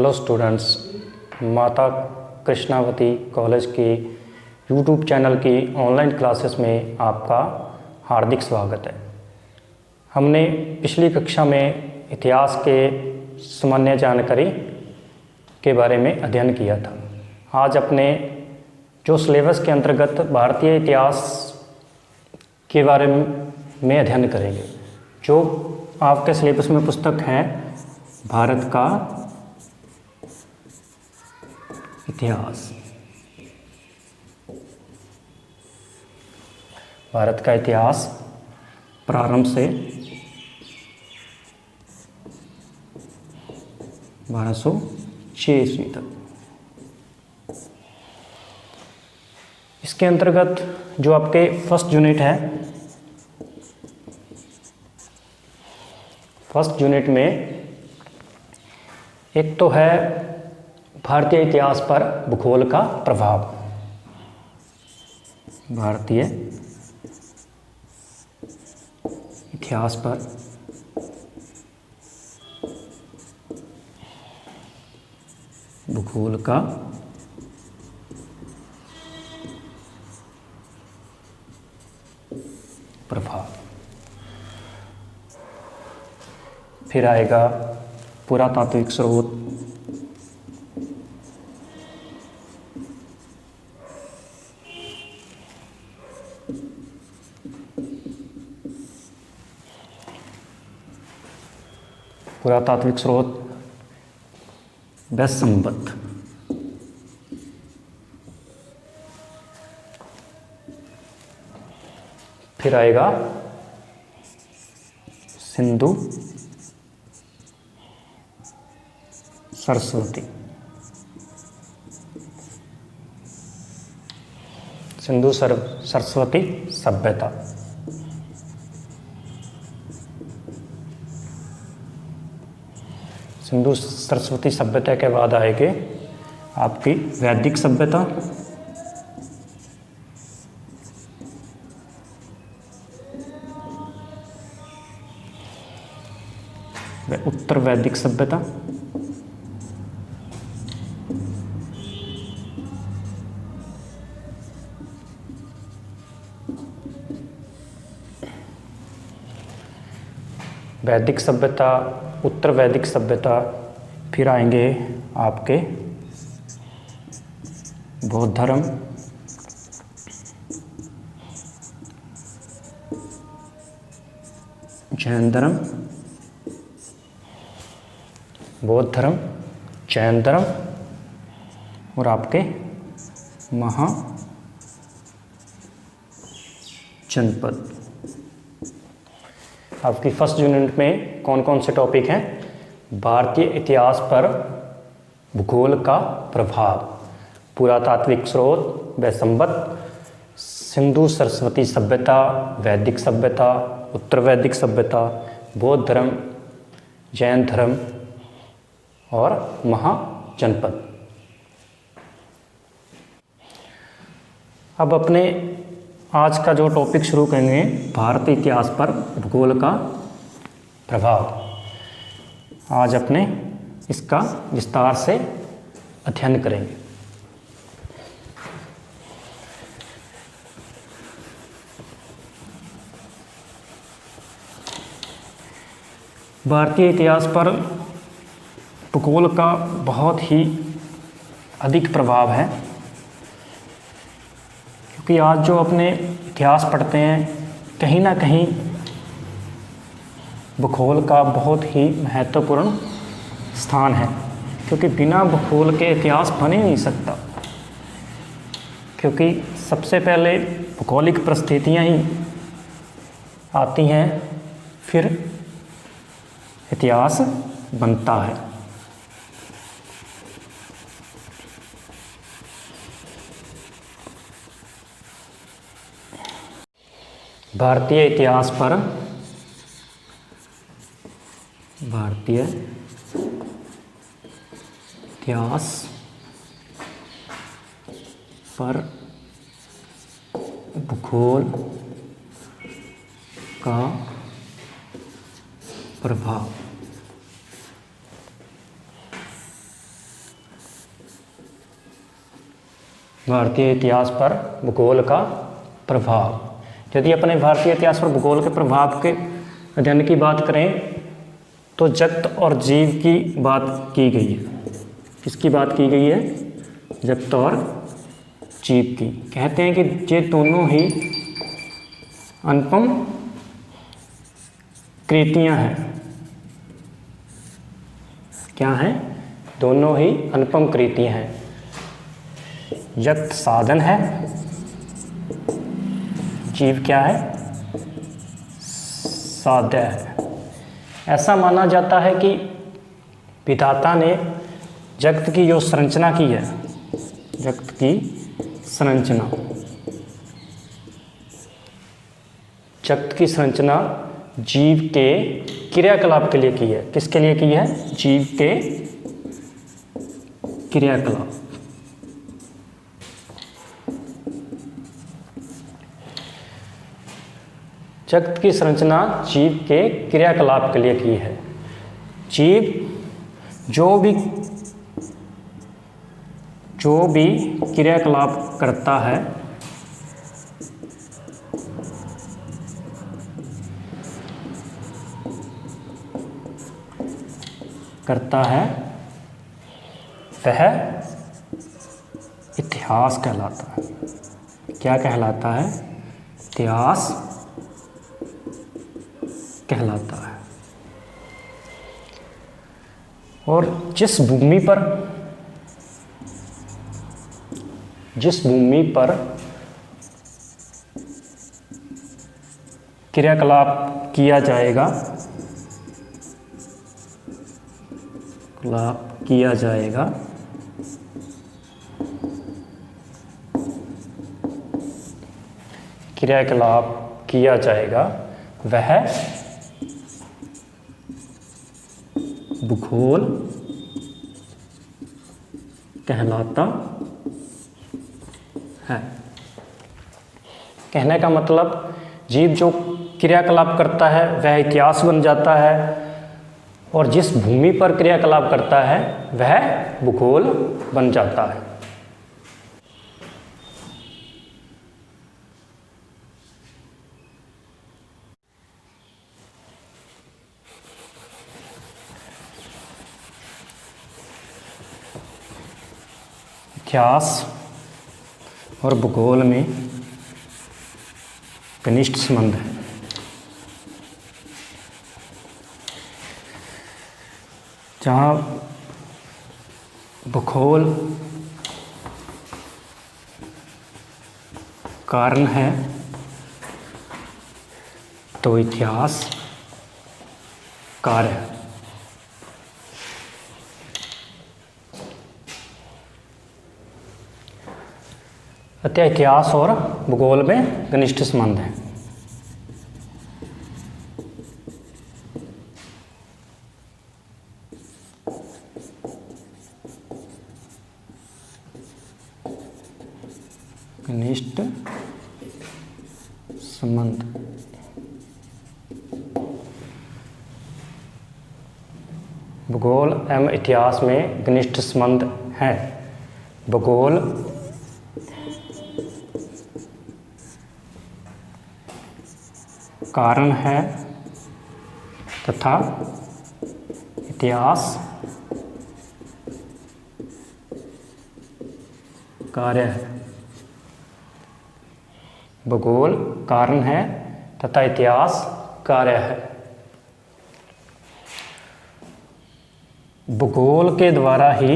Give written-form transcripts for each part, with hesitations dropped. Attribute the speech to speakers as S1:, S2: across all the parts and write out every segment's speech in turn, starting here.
S1: Hello students, माता Krishnavati college की YouTube channel की ऑनलाइन क्लासेस में आपका हार्दिक स्वागत है। हमने पिछली कक्षा में इतिहास के सामान्य जानकारी के बारे में अध्ययन किया था। आज अपने जो सिलेबस के अंतर्गत भारतीय इतिहास के बारे में अध्ययन करेंगे। जो आपके सिलेबस में पुस्तक है भारत का इतिहास। भारत का इतिहास प्रारंभ से 1206 ईस्वी तक। इसके अंतर्गत जो आपके फर्स्ट यूनिट है, फर्स्ट यूनिट में एक तो है भारतीय इतिहास पर भूगोल का प्रभाव। भारतीय इतिहास पर भूगोल का प्रभाव। फिर आएगा पुरातात्विक स्रोत, पुरातात्विक स्रोत व संबद्ध। फिर आएगा सिंधु सरस्वती, सिंधु सरस्वती सभ्यता। सिंधु सरस्वती सभ्यता के बाद आएगी आपकी वैदिक सभ्यता, व उत्तर वैदिक सभ्यता, वैदिक सभ्यता, उत्तर वैदिक सभ्यता। फिर आएंगे आपके बौद्ध धर्म, जैन धर्म, बौद्ध धर्म, जैन धर्म और आपके महाजनपद। आपकी फर्स्ट यूनिट में कौन कौन से टॉपिक हैं? भारतीय इतिहास पर भूगोल का प्रभाव, पुरातात्विक स्रोत व संबद्ध, सिंधु सरस्वती सभ्यता, वैदिक सभ्यता, उत्तर वैदिक सभ्यता, बौद्ध धर्म, जैन धर्म और महाजनपद। अब अपने आज का जो टॉपिक शुरू करेंगे, भारतीय इतिहास पर भूगोल का प्रभाव। आज अपने इसका विस्तार से अध्ययन करेंगे। भारतीय इतिहास पर भूगोल का बहुत ही अधिक प्रभाव है, क्योंकि आज जो अपने इतिहास पढ़ते हैं, कहीं ना कहीं भूगोल का बहुत ही महत्वपूर्ण स्थान है। क्योंकि बिना भूगोल के इतिहास बन ही नहीं सकता, क्योंकि सबसे पहले भौगोलिक परिस्थितियाँ ही आती हैं, फिर इतिहास बनता है। भारतीय इतिहास पर भूगोल का प्रभाव। भारतीय इतिहास पर भूगोल का प्रभाव। यदि अपने भारतीय इतिहास पर भूगोल के प्रभाव के अध्ययन की बात करें तो जगत और जीव की बात की गई है। किसकी बात की गई है? जगत और जीव की। कहते हैं कि ये दोनों ही अनुपम कृतियां हैं। क्या हैं? दोनों ही अनुपम कृतियां हैं। जगत साधन है, जीव क्या है? साध्य है। ऐसा माना जाता है कि विधाता ने जगत की जो संरचना की है, जगत की संरचना, जगत की संरचना जीव के क्रियाकलाप के लिए की है। किसके लिए की है? जीव के क्रियाकलाप। जगत की संरचना जीव के क्रियाकलाप के लिए की है। जीव जो भी क्रियाकलाप करता है वह इतिहास कहलाता है। क्या कहलाता है? इतिहास कहलाता है। और जिस भूमि पर क्रियाकलाप किया जाएगा, वह भूगोल कहलाता है। कहने का मतलब जीव जो क्रियाकलाप करता है वह इतिहास बन जाता है, और जिस भूमि पर क्रियाकलाप करता है वह भूगोल बन जाता है। इतिहास और भूगोल में घनिष्ठ संबंध है। जहाँ भूगोल कारण है तो इतिहास कार्य है। अतः इतिहास और भूगोल में घनिष्ठ संबंध है। घनिष्ठ संबंध। भूगोल एवं इतिहास में घनिष्ठ संबंध है। भूगोल कारण है तथा इतिहास कार्य है। भूगोल कारण है तथा इतिहास कार्य है। भूगोल के द्वारा ही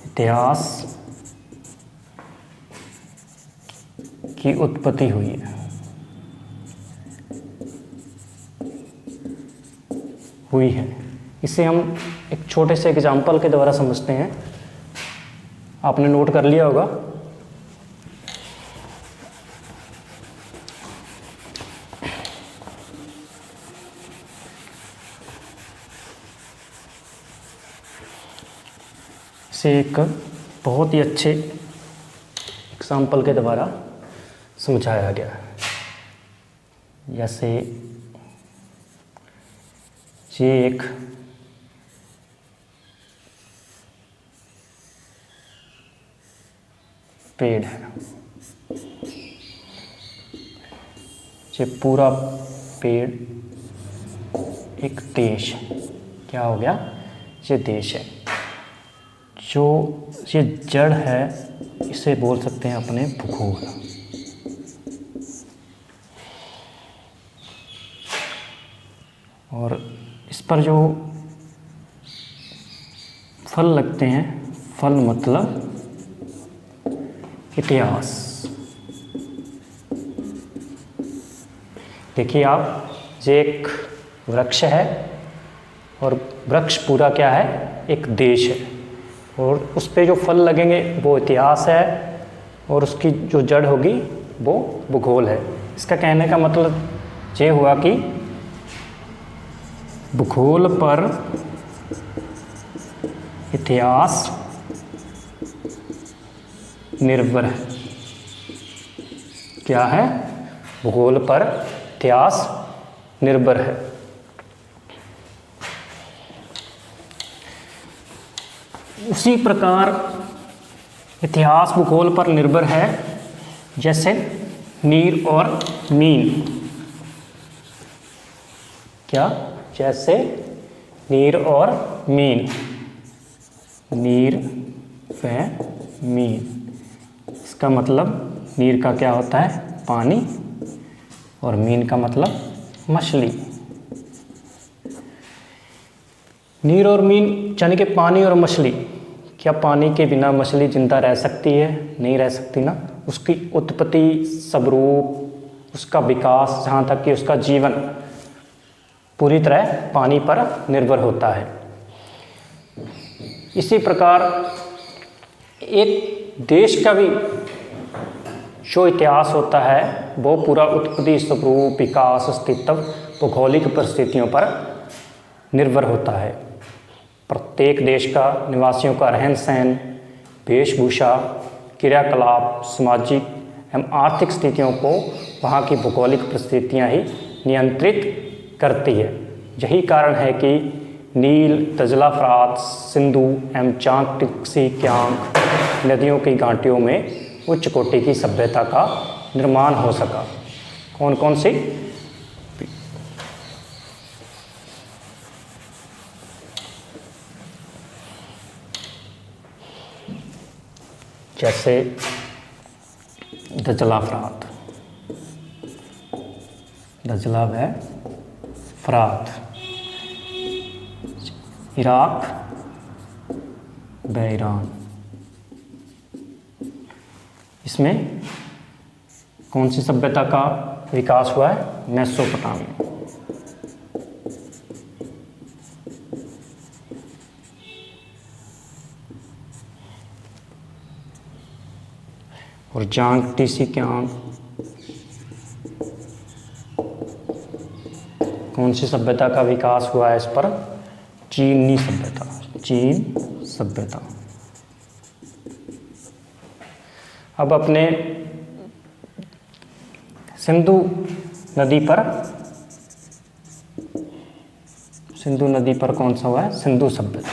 S1: इतिहास की उत्पत्ति हुई है। इसे हम एक छोटे से एग्जाम्पल के द्वारा समझते हैं। आपने नोट कर लिया होगा। इसे एक बहुत ही अच्छे एग्जाम्पल के द्वारा समझाया गया है। जैसे ये एक पेड़ है, ये पूरा पेड़ एक देश है। क्या हो गया? ये देश है। जो ये जड़ है इसे बोल सकते हैं अपने भूगोल। और इस पर जो फल लगते हैं, फल मतलब इतिहास। देखिए आप, ये एक वृक्ष है और वृक्ष पूरा क्या है? एक देश है, और उस पे जो फल लगेंगे वो इतिहास है, और उसकी जो जड़ होगी वो भूगोल है। इसका कहने का मतलब ये हुआ कि भूगोल पर इतिहास निर्भर है। क्या है? भूगोल पर इतिहास निर्भर है। उसी प्रकार इतिहास भूगोल पर निर्भर है, जैसे नीर और मीन। क्या? जैसे नीर और मीन, नीर व मीन। इसका मतलब नीर का क्या होता है? पानी, और मीन का मतलब मछली। नीर और मीन यानी कि पानी और मछली। क्या पानी के बिना मछली जिंदा रह सकती है? नहीं रह सकती ना। उसकी उत्पत्ति, स्वरूप, उसका विकास, जहाँ तक कि उसका जीवन पूरी तरह पानी पर निर्भर होता है। इसी प्रकार एक देश का भी जो इतिहास होता है वो पूरा उत्पत्ति, स्वरूप, विकास, अस्तित्व भौगोलिक परिस्थितियों पर निर्भर होता है। प्रत्येक देश का निवासियों का रहन सहन, वेशभूषा, क्रियाकलाप, सामाजिक एवं आर्थिक स्थितियों को वहाँ की भौगोलिक परिस्थितियाँ ही नियंत्रित करती है। यही कारण है कि नील, तजला, फरात, सिंधु एवं चांगथंगी नदियों की घाटियों में उच्च कोटि की सभ्यता का निर्माण हो सका। कौन कौन सी? जैसे दजला फरात, दजला व फरात, इराक व ईरान। इसमें कौन सी सभ्यता का विकास हुआ है? मेसोपोटामिया। और चांगथंगी कौन सी सभ्यता का विकास हुआ है इस पर? चीनी सभ्यता, चीन सभ्यता। अब अपने सिंधु नदी पर कौन सा हुआ है? सिंधु सभ्यता।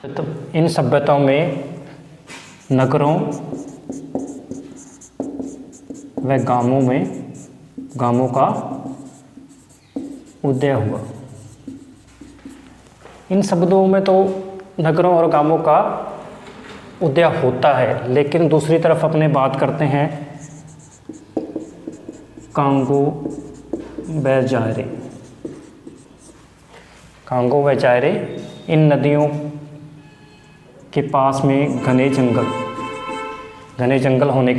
S1: तो इन सभ्यताओं में नगरों व गांवों का उदय हुआ। इन शब्दों में तो नगरों और गांवों का उदय होता है, लेकिन दूसरी तरफ अपने बात करते हैं कांगो व जायरे। कांगो व जायरे, इन नदियों के पास में घने जंगल होने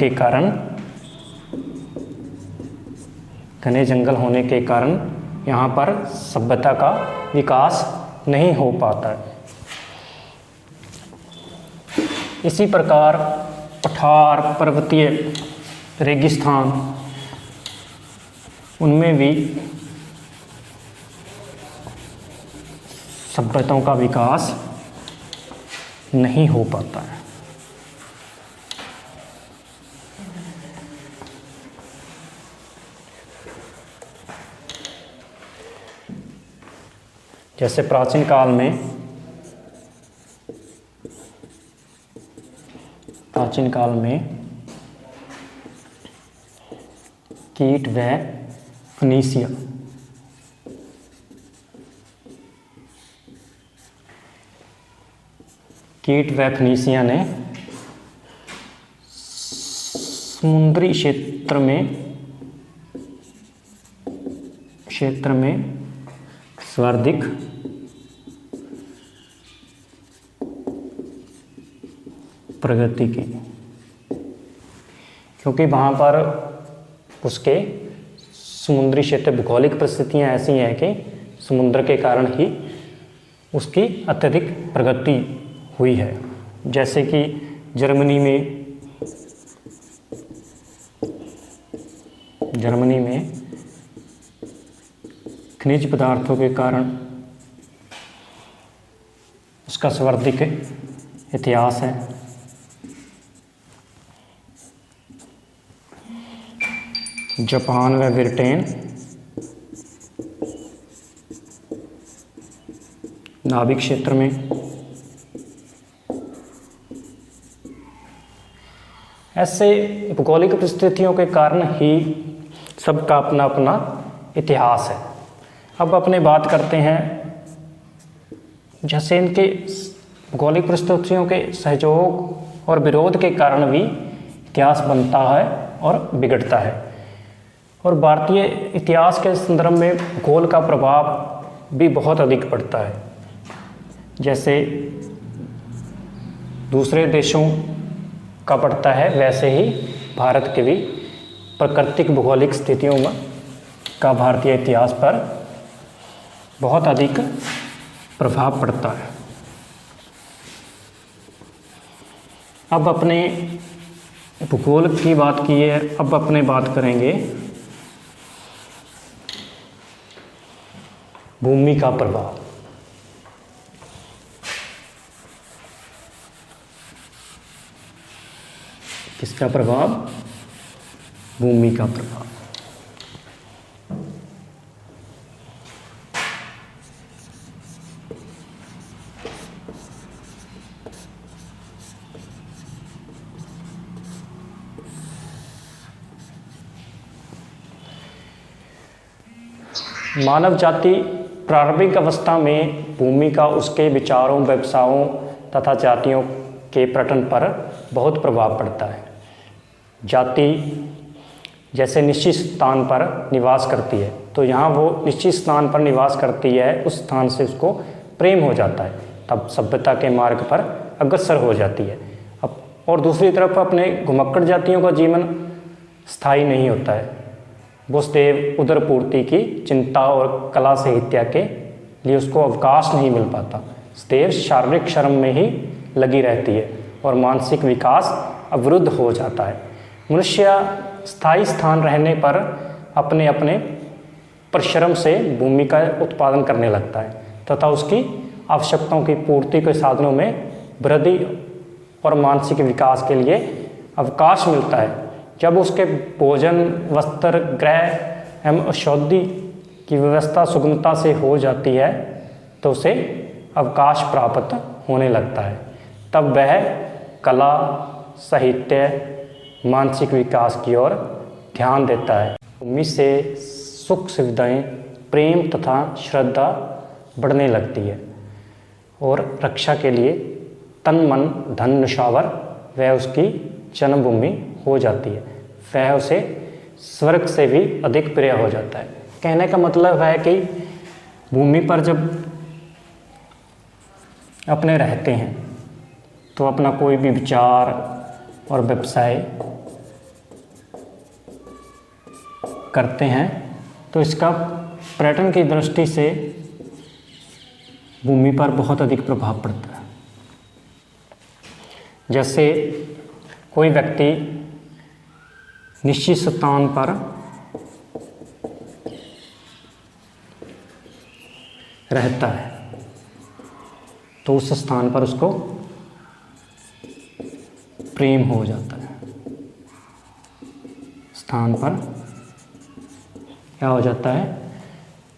S1: के कारण यहाँ पर सभ्यता का विकास नहीं हो पाता है। इसी प्रकार पठार, पर्वतीय रेगिस्तान, उनमें भी सभ्यताओं का विकास नहीं हो पाता है। जैसे प्राचीन काल में कीट व फनीसिया ने समुद्री क्षेत्र में सर्वाधिक प्रगति की, क्योंकि वहाँ पर उसके समुद्री क्षेत्र भौगोलिक परिस्थितियाँ ऐसी हैं कि समुद्र के कारण ही उसकी अत्यधिक प्रगति हुई है। जैसे कि जर्मनी में खनिज पदार्थों के कारण उसका सर्वाधिक इतिहास है। जापान व ब्रिटेन नाभिक क्षेत्र में, ऐसे भौगोलिक परिस्थितियों के कारण ही सबका अपना अपना इतिहास है। अब अपने बात करते हैं, जैसे इनके भौगोलिक परिस्थितियों के सहयोग और विरोध के कारण भी इतिहास बनता है और बिगड़ता है। और भारतीय इतिहास के संदर्भ में भूगोल का प्रभाव भी बहुत अधिक पड़ता है। जैसे दूसरे देशों का पड़ता है, वैसे ही भारत के भी प्राकृतिक भौगोलिक स्थितियों में का भारतीय इतिहास पर बहुत अधिक प्रभाव पड़ता है। अब अपने भूगोल की बात की है, अब अपने बात करेंगे भूमि का प्रभाव। किसका प्रभाव? भूमि का प्रभाव। मानव जाति प्रारंभिक अवस्था में भूमि का उसके विचारों, व्यवसायों तथा जातियों के पर्यटन पर बहुत प्रभाव पड़ता है। जाति जैसे निश्चित स्थान पर निवास करती है, तो यहाँ वो निश्चित स्थान पर निवास करती है, उस स्थान से उसको प्रेम हो जाता है, तब सभ्यता के मार्ग पर अग्रसर हो जाती है। अब और दूसरी तरफ अपने घुमक्कड़ जातियों का जीवन स्थायी नहीं होता है। वो सदैव उदर पूर्ति की चिंता और कला साहित्य के लिए उसको अवकाश नहीं मिल पाता, सदैव शारीरिक श्रम में ही लगी रहती है और मानसिक विकास अवरुद्ध हो जाता है। मनुष्य स्थायी स्थान रहने पर अपने अपने परिश्रम से भूमि का उत्पादन करने लगता है तथा उसकी आवश्यकताओं की पूर्ति के साधनों में वृद्धि और मानसिक विकास के लिए अवकाश मिलता है। जब उसके भोजन, वस्त्र, गृह एवं औषधि की व्यवस्था सुगमता से हो जाती है तो उसे अवकाश प्राप्त होने लगता है। तब वह कला, साहित्य, मानसिक विकास की ओर ध्यान देता है। भूमि से सुख सुविधाएं, प्रेम तथा श्रद्धा बढ़ने लगती है और रक्षा के लिए तन मन धन न्यौछावर वह उसकी जन्मभूमि हो जाती है। वह उसे स्वर्ग से भी अधिक प्रिय हो जाता है। कहने का मतलब है कि भूमि पर जब अपने रहते हैं तो अपना कोई भी विचार और व्यवसाय करते हैं तो इसका पर्यटन की दृष्टि से भूमि पर बहुत अधिक प्रभाव पड़ता है। जैसे कोई व्यक्ति निश्चित स्थान पर रहता है तो उस स्थान पर उसको प्रेम हो जाता है। स्थान पर क्या हो जाता है?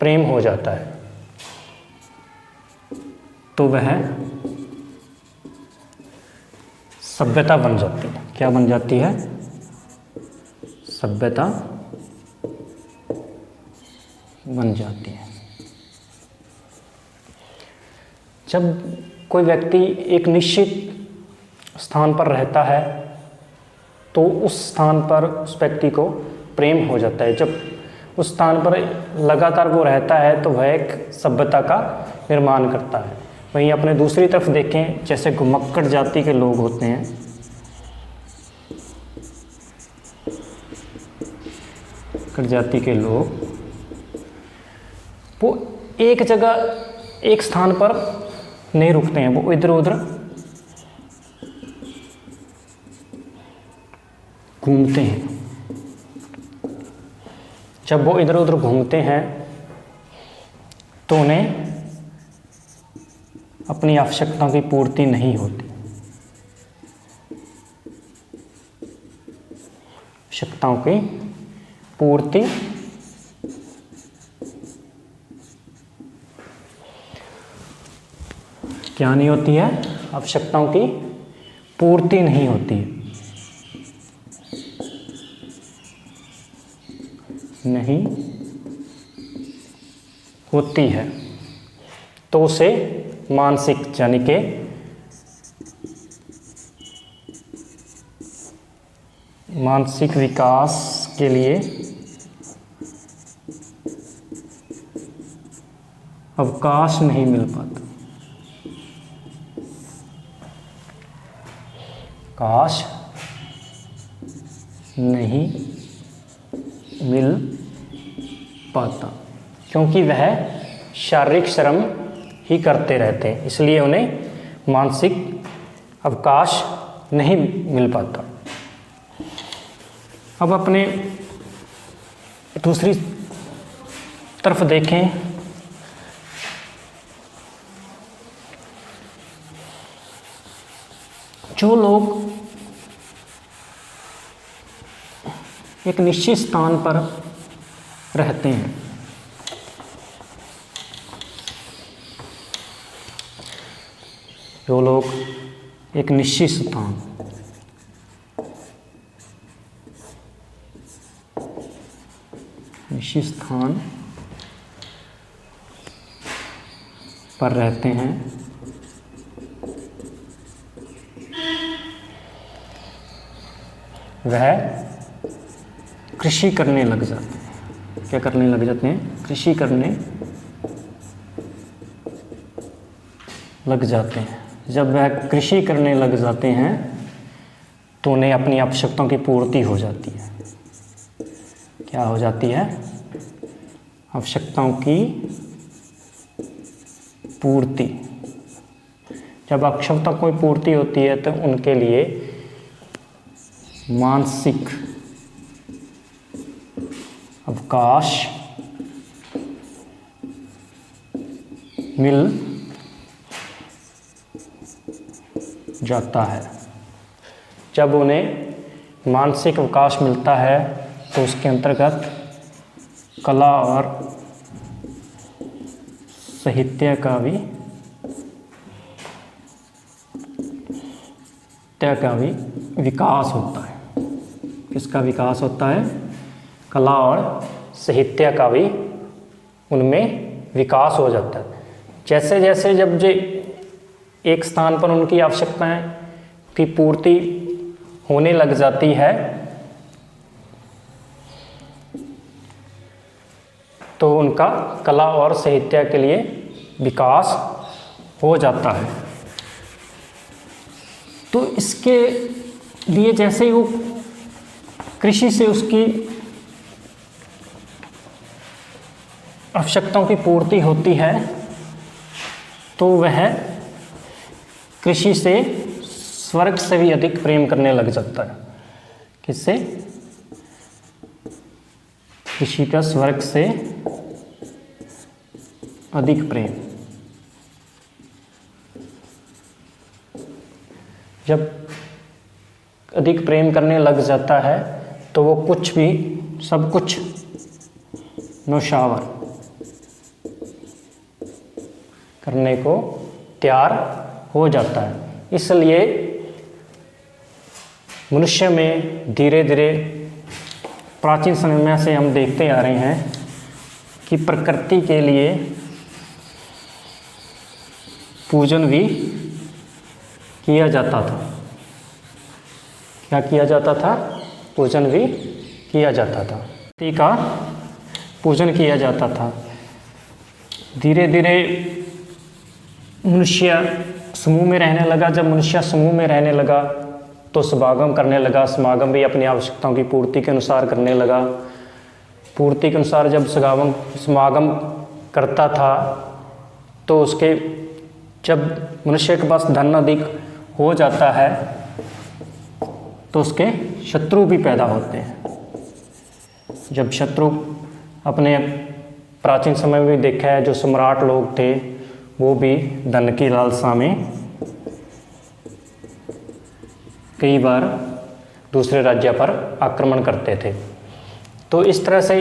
S1: प्रेम हो जाता है। तो वह सभ्यता बन जाती है। क्या बन जाती है? सभ्यता बन जाती है। जब कोई व्यक्ति एक निश्चित स्थान पर रहता है तो उस स्थान पर उस व्यक्ति को प्रेम हो जाता है। जब उस स्थान पर लगातार वो रहता है तो वह एक सभ्यता का निर्माण करता है। वहीं अपने दूसरी तरफ देखें, जैसे घुमक्कड़ जाति के लोग होते हैं, घुमक्कड़ जाति के लोग वो एक जगह, एक स्थान पर नहीं रुकते हैं, वो इधर उधर घूमते हैं। जब वो इधर उधर घूमते हैं तो उन्हें अपनी आवश्यकताओं की पूर्ति नहीं होती। आवश्यकताओं की पूर्ति क्या नहीं होती है? आवश्यकताओं की पूर्ति नहीं होती है। नहीं होती है तो उसे मानसिक यानी के मानसिक विकास के लिए अवकाश नहीं मिल पाता। अवकाश नहीं मिल पाता क्योंकि वह शारीरिक श्रम ही करते रहते हैं, इसलिए उन्हें मानसिक अवकाश नहीं मिल पाता। अब अपने दूसरी तरफ देखें, जो लोग एक निश्चित स्थान पर रहते हैं, जो लोग एक निश्चित स्थान पर रहते हैं, वह कृषि करने लग जाते हैं। क्या करने लग जाते हैं? कृषि करने लग जाते हैं। जब वह कृषि करने लग जाते हैं तो उन्हें अपनी आवश्यकताओं की पूर्ति हो जाती है। क्या हो जाती है? आवश्यकताओं की पूर्ति। जब आवश्यकताओं की पूर्ति होती है तो उनके लिए मानसिक अवकाश मिल जाता है। जब उन्हें मानसिक अवकाश मिलता है तो उसके अंतर्गत कला और साहित्य का भी विकास होता है। किसका विकास होता है? कला और साहित्य का भी उनमें विकास हो जाता है। जैसे जैसे जब एक स्थान पर उनकी आवश्यकताएं की पूर्ति होने लग जाती है तो उनका कला और साहित्य के लिए विकास हो जाता है। तो इसके लिए जैसे ही वो कृषि से उसकी आवश्यकताओं की पूर्ति होती है तो वह कृषि से स्वर्ग से भी अधिक प्रेम करने लग जाता है। किससे? कृषि का स्वर्ग से अधिक प्रेम। जब अधिक प्रेम करने लग जाता है तो वो कुछ भी, सब कुछ नौशावर करने को तैयार हो जाता है। इसलिए मनुष्य में धीरे धीरे प्राचीन समय से हम देखते आ रहे हैं कि प्रकृति के लिए पूजन भी किया जाता था। क्या किया जाता था? पूजन भी किया जाता था। प्रकृति का पूजन किया जाता था। धीरे धीरे मनुष्य समूह में रहने लगा। जब मनुष्य समूह में रहने लगा तो समागम करने लगा। समागम भी अपनी आवश्यकताओं की पूर्ति के अनुसार करने लगा। पूर्ति के अनुसार जब समागम करता था तो उसके जब मनुष्य के पास धन अधिक हो जाता है तो उसके शत्रु भी पैदा होते हैं। जब शत्रु अपने प्राचीन समय में भी देखा है, जो सम्राट लोग थे वो भी धन की लालसा में कई बार दूसरे राज्य पर आक्रमण करते थे। तो इस तरह से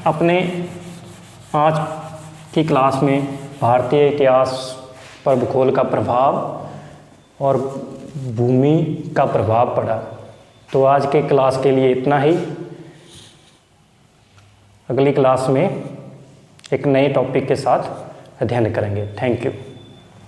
S1: अपने आज की क्लास में भारतीय इतिहास पर भूगोल का प्रभाव और भूमि का प्रभाव पड़ा। तो आज के क्लास के लिए इतना ही। अगली क्लास में एक नए टॉपिक के साथ अध्ययन करेंगे। Thank you.